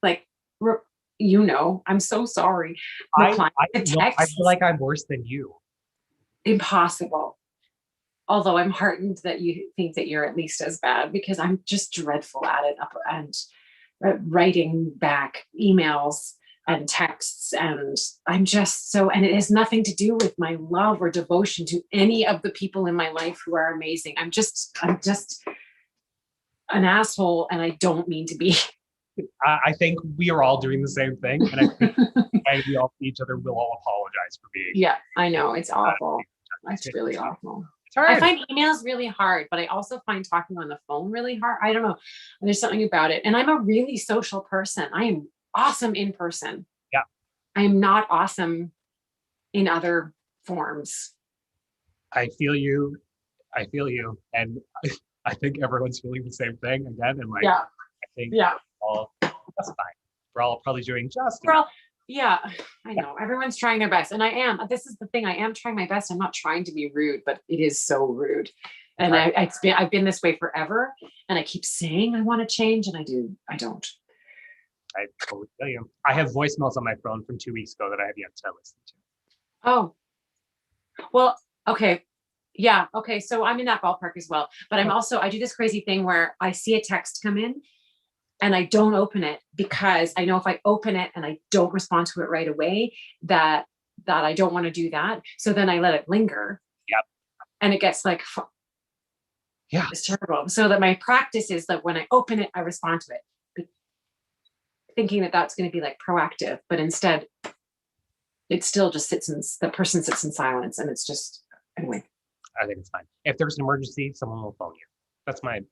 Like, I'm so sorry. I feel like I'm worse than you. Impossible. Although I'm heartened that you think that you're at least as bad, because I'm just dreadful at it, and writing back emails and texts, and I'm just so, and it has nothing to do with my love or devotion to any of the people in my life who are amazing. I'm just an asshole, and I don't mean to be. I think we are all doing the same thing, and I think we all see each other. We'll all apologize for being. Yeah, I know, it's awful. It's really awful. I find emails really hard, but I also find talking on the phone really hard. I don't know. There's something about it, and I'm a really social person. I am awesome in person. Yeah, I am not awesome in other forms. I feel you, and I think everyone's feeling the same thing again. And I think that's fine. We're all probably doing just. Yeah, I know. Everyone's trying their best. And I am. This is the thing. I am trying my best. I'm not trying to be rude, but it is so rude. And I've been this way forever. And I keep saying I want to change, and I don't. I totally feel you. I have voicemails on my phone from 2 weeks ago that I have yet to listen to. Oh. Well, okay. Yeah. Okay. So I'm in that ballpark as well. But I do this crazy thing where I see a text come in, and I don't open it, because I know if I open it and I don't respond to it right away, that I don't want to do that. So then I let it linger. Yep. And it gets like, it's terrible. So that my practice is that when I open it, I respond to it, thinking that that's going to be like proactive, but instead it still just the person sits in silence, and it's just, anyway. I think it's fine. If there's an emergency, someone will phone you. That's my thing.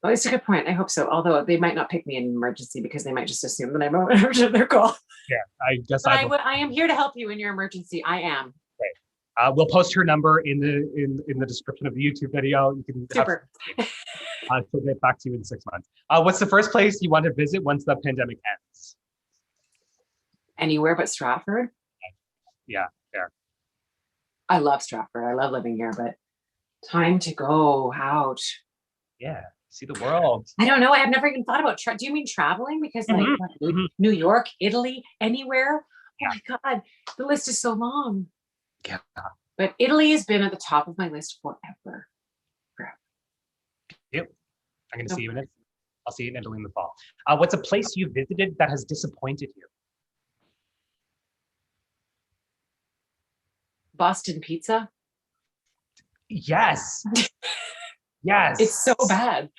Well, it's a good point. I hope so. Although they might not pick me in an emergency, because they might just assume that I'm over to their call. Yeah, I guess. But I am here to help you in your emergency. I am. Great. We'll post her number in the description of the YouTube video. You can. Super. She'll get back to you in 6 months. What's the first place you want to visit once the pandemic ends? Anywhere but Stratford. Yeah, fair. I love Stratford. I love living here, but time to go out. Yeah. See the world. I don't know. I have never even thought about do you mean traveling? Because New York, Italy, anywhere? Oh my God, the list is so long. Yeah. But Italy has been at the top of my list forever. Yep. I'm going to see you in it. I'll see you in Italy in the fall. What's a place you visited that has disappointed you? Boston pizza. Yes. Yes. It's so bad.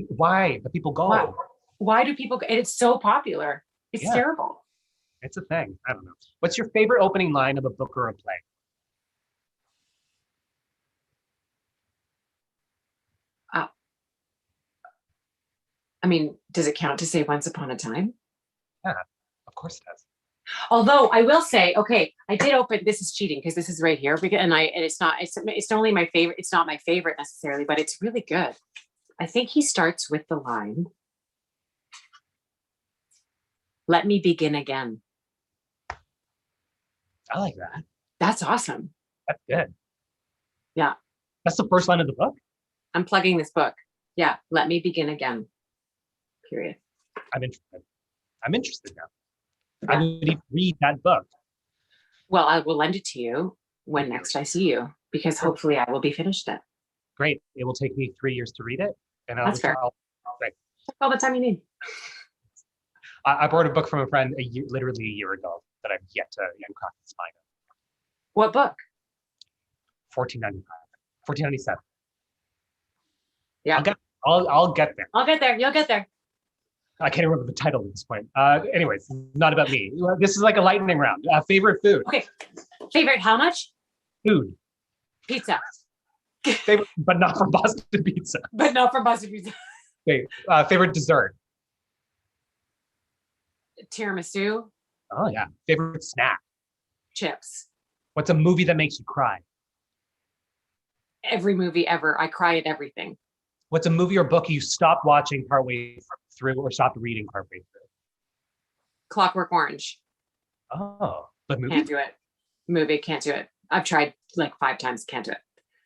Why? The people go. Why do people go? And it's so popular. It's terrible. It's a thing. I don't know. What's your favorite opening line of a book or a play? I mean, does it count to say once upon a time? Yeah, of course it does. Although I will say, okay, I did open, this is cheating because this is right here. And it's only my favorite. It's not my favorite necessarily, but it's really good. I think he starts with the line, "Let me begin again." I like that. That's awesome. That's good. Yeah. That's the first line of the book? I'm plugging this book. Yeah. "Let me begin again." Period. I'm interested now. Yeah. I would even read that book. Well, I will lend it to you when next I see you, because hopefully I will be finished it. Great. It will take me 3 years to read it. And That's fair. Take all the time you need. I borrowed a book from a friend literally a year ago that I've yet to crack the spine of. What book? $14.95. $14.97. Yeah. I'll get there. I'll get there. You'll get there. I can't remember the title at this point. Anyways, not about me. This is like a lightning round. Favorite food? Okay. Favorite how much? Food. Pizza. Favorite, but not from Boston Pizza. But not from Boston Pizza. Okay. Favorite dessert? Tiramisu. Oh, yeah. Favorite snack? Chips. What's a movie that makes you cry? Every movie ever. I cry at everything. What's a movie or book you stopped watching partway through or stopped reading partway through? Clockwork Orange. Oh, the movie? Can't do it. Movie, can't do it. I've tried like 5 times, can't do it.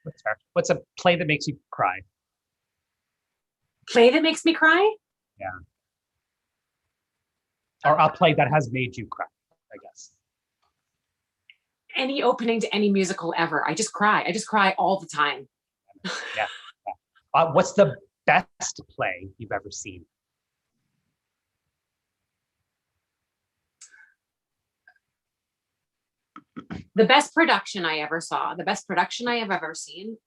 That's fair. What's a play that makes you cry? Play that makes me cry? Yeah. Or a play that has made you cry, I guess. Any opening to any musical ever. I just cry. I just cry all the time. Yeah. What's the best play you've ever seen? The best production I ever saw, the best production I have ever seen.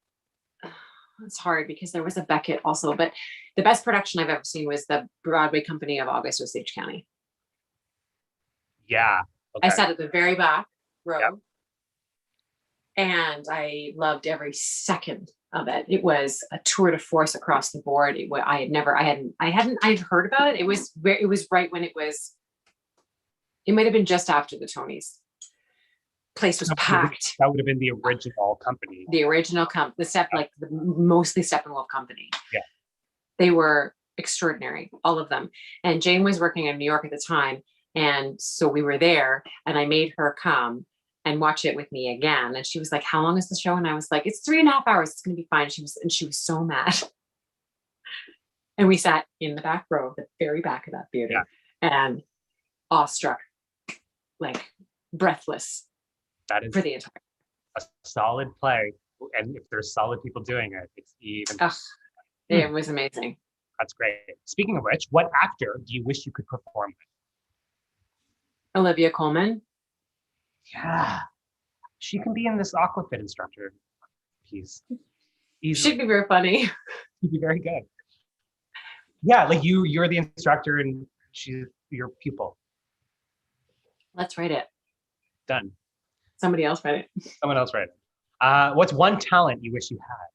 It's hard because there was a Beckett also, but the best production I've ever seen was the Broadway Company of August Osage County. Yeah. Okay. I sat at the very back row. Yep. And I loved every second of it. It was a tour de force across the board. I'd heard about it. It was right when it might have been just after the Tonys. Place was packed. That would have been the original company. The original mostly Steppenwolf company. Yeah. They were extraordinary, all of them. And Jane was working in New York at the time. And so we were there and I made her come and watch it with me again. And she was like, "How long is the show?" And I was like, "It's 3.5 hours. It's going to be fine." She was so mad. And we sat in the back row, the very back of that theater, and awestruck, like breathless. That is for the entire. A solid play. And if there's solid people doing it, it's even. It was amazing. That's great. Speaking of which, what actor do you wish you could perform with? Olivia Colman. Yeah, she can be in this Aquafit instructor piece. She'd be very funny. She'd be very good. Yeah, like you're the instructor and she's your pupil. Let's write it. Done. Somebody else write it. Someone else write it. What's one talent you wish you had?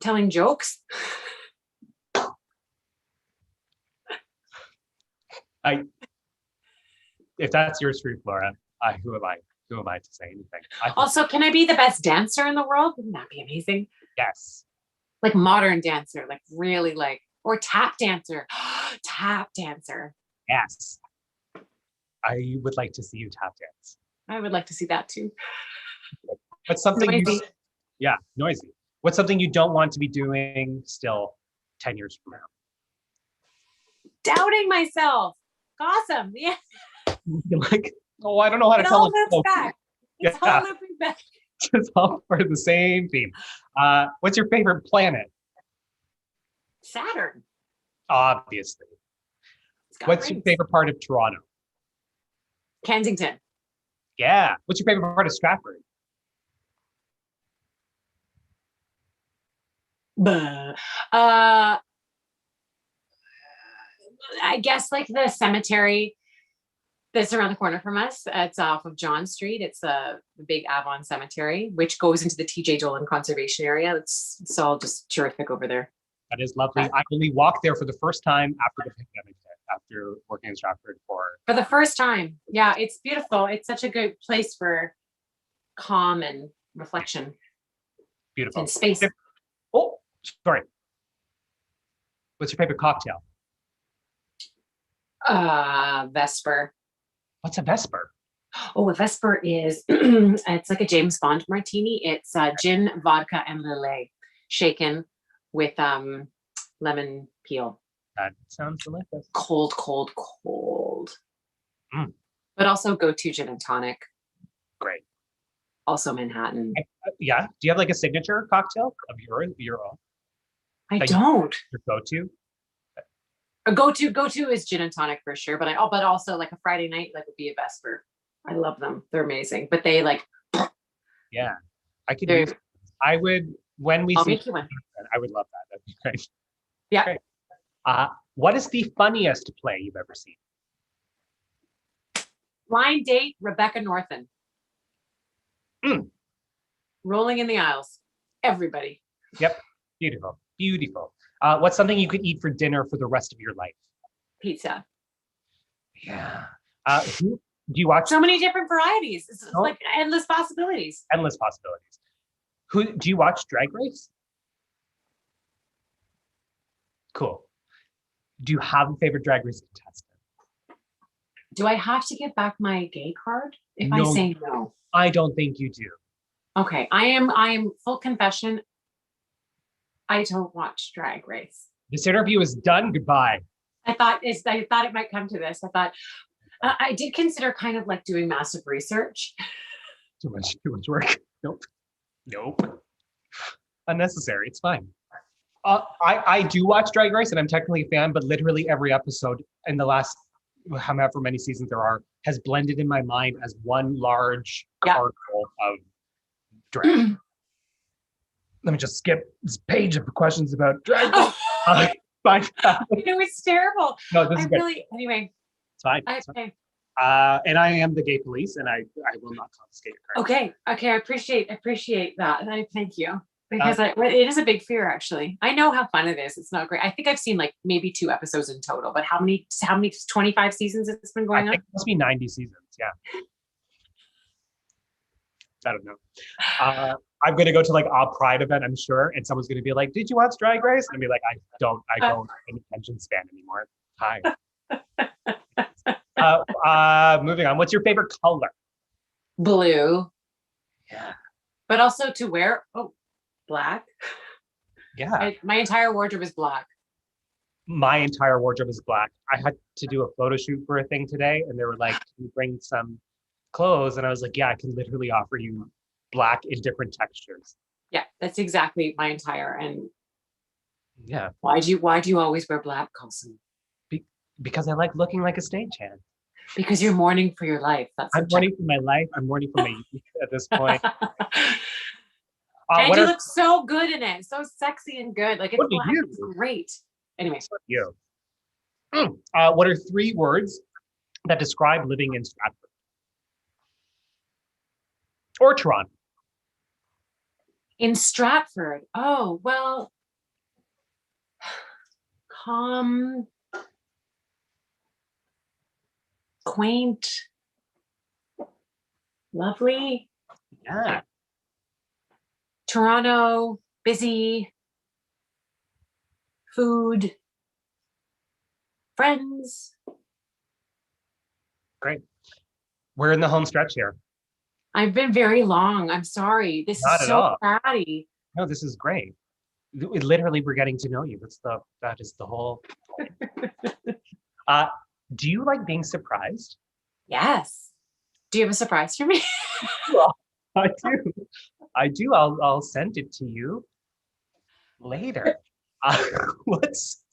Telling jokes. If that's yours, truth, Laura, who am I? Who am I to say anything? Also, can I be the best dancer in the world? Wouldn't that be amazing? Yes. Like modern dancer, like really like, or tap dancer. Tap dancer. Yes. I would like to see you tap dance. I would like to see that too. But something noisy. Noisy. What's something you don't want to be doing still 10 years from now? Doubting myself. Awesome. Yeah. You're like, oh, I don't know how to tell it. Back. It's all looping back. It's all for the same theme. What's your favorite planet? Saturn. Obviously. It's got What's your rings. favorite part of Toronto? Kensington. Yeah. What's your favorite part of Stratford? Buh. I guess like the cemetery that's around the corner from us. It's off of John Street. It's the big Avon Cemetery, which goes into the TJ Dolan Conservation Area. It's all just terrific over there. That is lovely. I only walked there for the first time after the pandemic hit, after working in Stratford for the first time. Yeah, it's beautiful. It's such a good place for calm and reflection beautiful. and space. Oh, sorry. What's your favorite cocktail? Vesper. What's a Vesper? Oh, a Vesper is it's like a James Bond martini. It's gin, vodka, and lillet shaken with lemon peel. That sounds delicious. Cold. But also go to gin and tonic. Great. Also Manhattan. Yeah. Do you have like a signature cocktail of your own? I don't. Your go-to? A go-to is gin and tonic for sure. But also like a Friday night, like would be a Vesper. I love them. They're amazing. But they like. Yeah, I could use. I would when we. I'll see make you one. I would love that. That'd be great. Yeah. Great. What is the funniest play you've ever seen? Blind Date, Rebecca Northen. Rolling in the Aisles. Everybody. Yep. Beautiful. Beautiful. What's something you could eat for dinner for the rest of your life? Pizza. Yeah. Do you watch? So many different varieties. It's like endless possibilities. Endless possibilities. Do you watch Drag Race? Cool. Do you have a favorite Drag Race contestant? Do I have to give back my gay card if No. I say no? I don't think you do. Okay, I am full confession. I don't watch Drag Race. This interview is done. Goodbye. I thought it might come to this. I thought I did consider kind of like doing massive research. Too much work. Nope. Unnecessary. It's fine. I do watch Drag Race and I'm technically a fan, but literally every episode in the last however many seasons there are has blended in my mind as one large carnival of drag. Let me just skip this page of questions about drag race. Fine. It's terrible. No, this is good. Anyway. It's fine. Okay. And I am the gay police, and I will not confiscate your card. Okay. I appreciate that. I thank you because it is a big fear. Actually, I know how fun it is. It's not great. I think I've seen like maybe 2 episodes in total. But how many? 25 seasons it's been going on? I think it must be 90 seasons. Yeah. I don't know. I'm gonna go to like a Pride event, I'm sure, and someone's gonna be like, "Did you watch Drag Race?" And I'll be like, "I don't have an attention span anymore." Hi. Moving on. What's your favorite color? Blue. Yeah. But also to wear black. Yeah. My entire wardrobe is black. My entire wardrobe is black. I had to do a photo shoot for a thing today, and they were like, "Can you bring some clothes?" And I was like, "Yeah, I can literally offer you black in different textures." Yeah, that's exactly my entire. And yeah. Why do you always wear black, Colson? Because I like looking like a stagehand. Because you're mourning for your life. I'm mourning for my life. I'm mourning for my youth at this point. And you look so good in it. So sexy and good. Like it's black. It's great. Anyway. You. What are 3 words that describe living in Stratford? Or Toronto? In Stratford. Oh, well. Calm. Quaint. Lovely. Yeah. Toronto, busy. Food. Friends. Great. We're in the home stretch here. I've been very long. I'm sorry. This is so chatty. No, this is great. Literally, we're getting to know you. That is the whole. Do you like being surprised? Yes. Do you have a surprise for me? Well, I do. I'll send it to you later. What's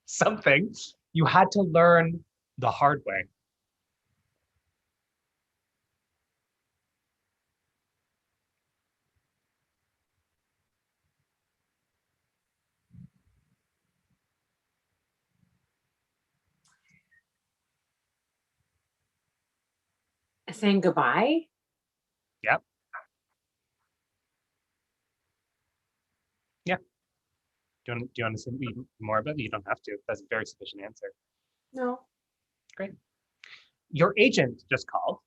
something you had to learn the hard way? Saying goodbye. Yep. Yeah. Do you want to say more about it? You don't have to. That's a very sufficient answer. No. Great. Your agent just called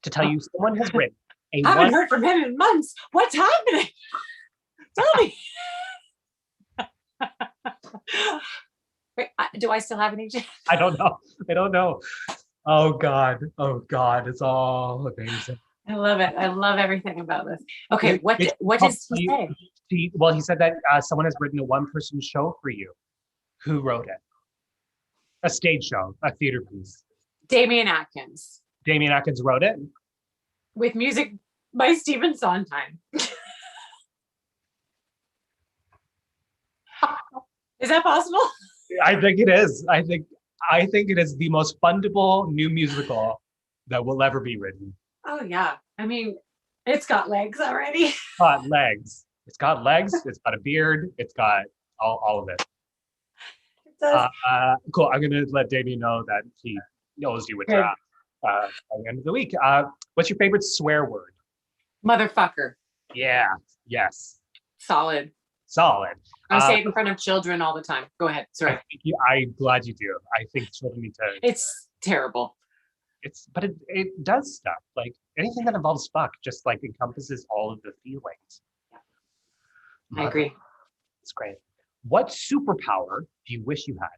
to tell you someone has written a Haven't heard from him in months. What's happening? Tell me. Wait, do I still have an agent? I don't know. Oh God. It's all amazing. I love it. I love everything about this. Okay, what does he say? He said that someone has written a one-person show for you. Who wrote it? A stage show, a theater piece. Damien Atkins. Damien Atkins wrote it? With music by Stephen Sondheim. Is that possible? I think it is. I think it is the most fundable new musical that will ever be written. Oh yeah. I mean, it's got legs already. It's got legs. It's got legs. It's got a beard. It's got all of it. It does. Cool. I'm gonna let Damien know that he knows you would draft by the end of the week. What's your favorite swear word? Motherfucker. Yeah. Yes. Solid. I say it in front of children all the time. Go ahead. Sorry. I'm glad you do. I think children need to. It's terrible. But it does stuff. Like anything that involves fuck just like encompasses all of the feelings. I agree. It's great. What superpower do you wish you had?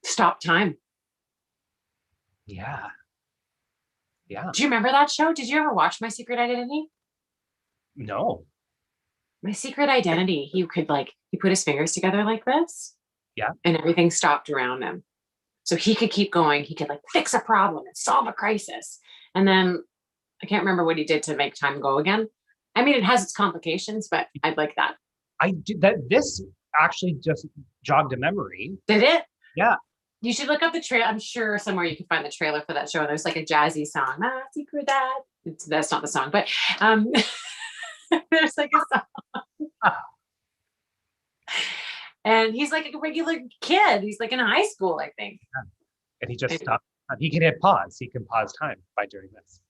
Stop time. Yeah. Do you remember that show? Did you ever watch My Secret Identity? No. My Secret Identity, he put his fingers together like this. Yeah. And everything stopped around him. So he could keep going. He could fix a problem and solve a crisis. And then I can't remember what he did to make time go again. I mean, it has its complications, but I'd like that. I did that. This actually just jogged a memory. Did it? Yeah. You should look up the trailer. I'm sure somewhere you can find the trailer for that show. And there's a jazzy song. My secret dad. That's not the song, but there's a song. And he's a regular kid. He's in high school, I think. Yeah. And he just stopped. He can hit pause. He can pause time by doing this.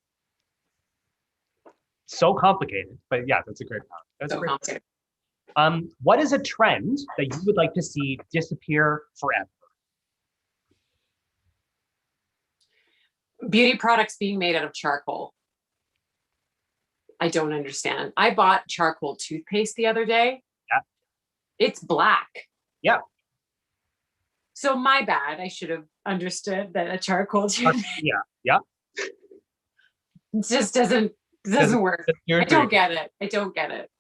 So complicated, but yeah, that's a great point. That's so complicated. What is a trend that you would like to see disappear forever? Beauty products being made out of charcoal. I don't understand. I bought charcoal toothpaste the other day. Yeah. It's black. Yeah. So my bad. I should have understood that a charcoal toothpaste. Yeah. It just doesn't work. I don't get it.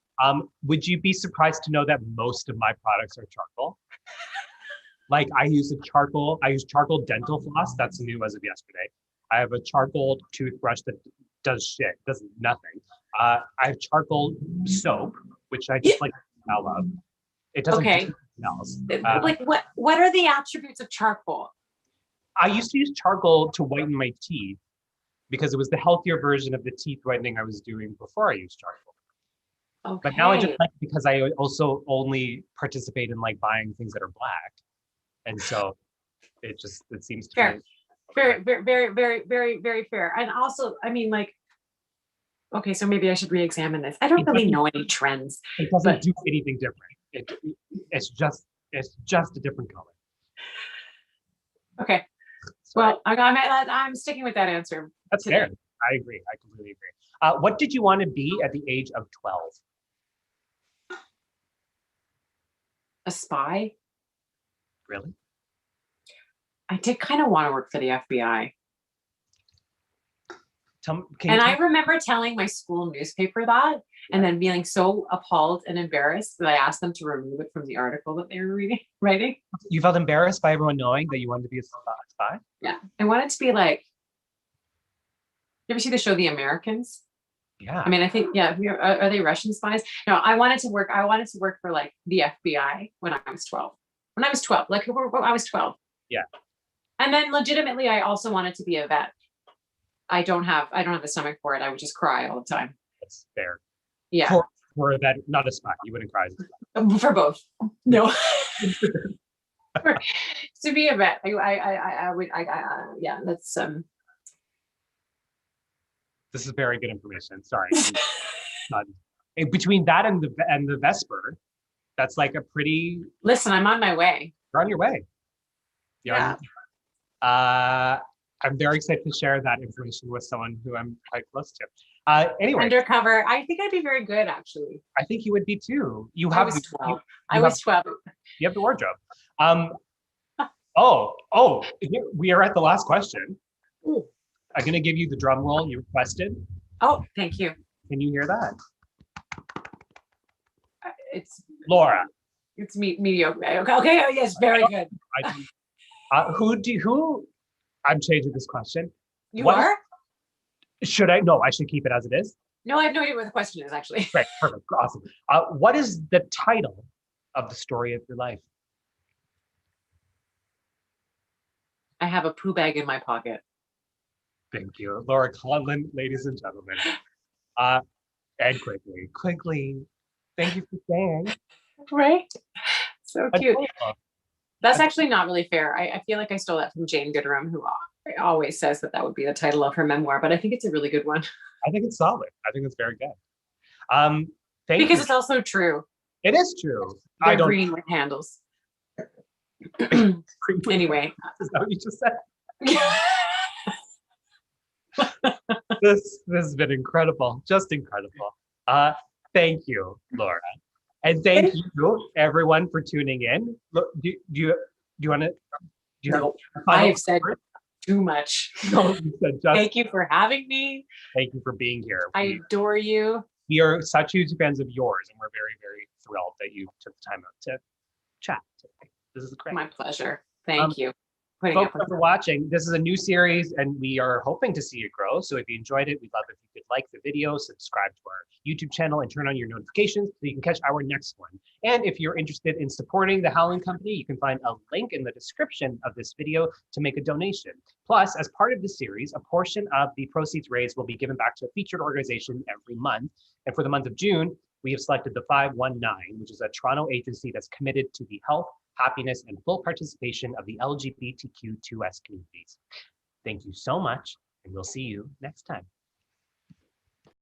Would you be surprised to know that most of my products are charcoal? I use charcoal dental floss. That's new as of yesterday. I have a charcoal toothbrush that does nothing. I have charcoal soap, which I just like the smell of. It doesn't do smells. What are the attributes of charcoal? I used to use charcoal to whiten my teeth because it was the healthier version of the teeth whitening I was doing before I used charcoal. Okay. But now I just like it because I also only participate in buying things that are black. And so it seems to fair. be Very, very, very, very, very, very fair. And also, I mean, okay, so maybe I should re-examine this. I don't really know any trends. It doesn't do anything different. It's just a different color. Okay. Well, I'm sticking with that answer. That's fair. I agree. I completely agree. What did you want to be at the age of 12? A spy. Really? I did kind of want to work for the FBI. I remember telling my school newspaper that, and then being so appalled and embarrassed that I asked them to remove it from the article that they were writing. You felt embarrassed by everyone knowing that you wanted to be a spy? Yeah. I wanted to be you ever see the show The Americans? Yeah. I mean, I think, yeah, are they Russian spies? No, I wanted to work for like the FBI when I was 12. When I was 12, like I was 12. Yeah. And then legitimately, I also wanted to be a vet. I don't have the stomach for it. I would just cry all the time. That's fair. Yeah. For a vet, not a spy. You wouldn't cry as a spy. For both. No. To be a vet, I would, yeah, that's, This is very good information. Sorry. Between that and the Vesper, that's like a pretty. Listen, I'm on my way. You're on your way. Yeah. I'm very excited to share that information with someone who I'm quite close to. Anyway, Undercover. I think I'd be very good, actually. I think you would be too. I was 12. I was 12. You have the wardrobe. We are at the last question. Ooh. I'm going to give you the drum roll you requested. Oh, thank you. Can you hear that? It's Laura. It's mediocre. Okay. Oh, yes, very good. Who? I'm changing this question. You are? Should I? No, I should keep it as it is. No, I have no idea what the question is, actually. Right, perfect, awesome. What is the title of the story of your life? I have a poo bag in my pocket. Thank you, Laura Condlln, ladies and gentlemen. And quickly, thank you for staying. Right? So cute. Adorable. That's actually not really fair. I feel like I stole that from Jane Gooderham, who always says that would be the title of her memoir, but I think it's a really good one. I think it's solid. I think it's very good. Because it's also true. It is true. They're green with handles. Anyway. Is that what you just said? This has been incredible. Just incredible. Thank you, Laura. And thank you, everyone, for tuning in. Look, do you want to? No, I have said too much. No, thank you for having me. Thank you for being here. I adore you. We are such huge fans of yours, and we're very, very thrilled that you took the time out to chat today. This is great. My pleasure. Thank you. Folks, for watching. This is a new series, and we are hoping to see it grow. So if you enjoyed it, we'd love if you could like the video, subscribe to our YouTube channel, and turn on your notifications so you can catch our next one. And if you're interested in supporting the Howland Company, you can find a link in the description of this video to make a donation. Plus, as part of the series, a portion of the proceeds raised will be given back to a featured organization every month. And for the month of June, we have selected the 519, which is a Toronto agency that's committed to the health, happiness, and full participation of the LGBTQ2S communities. Thank you so much, and we'll see you next time.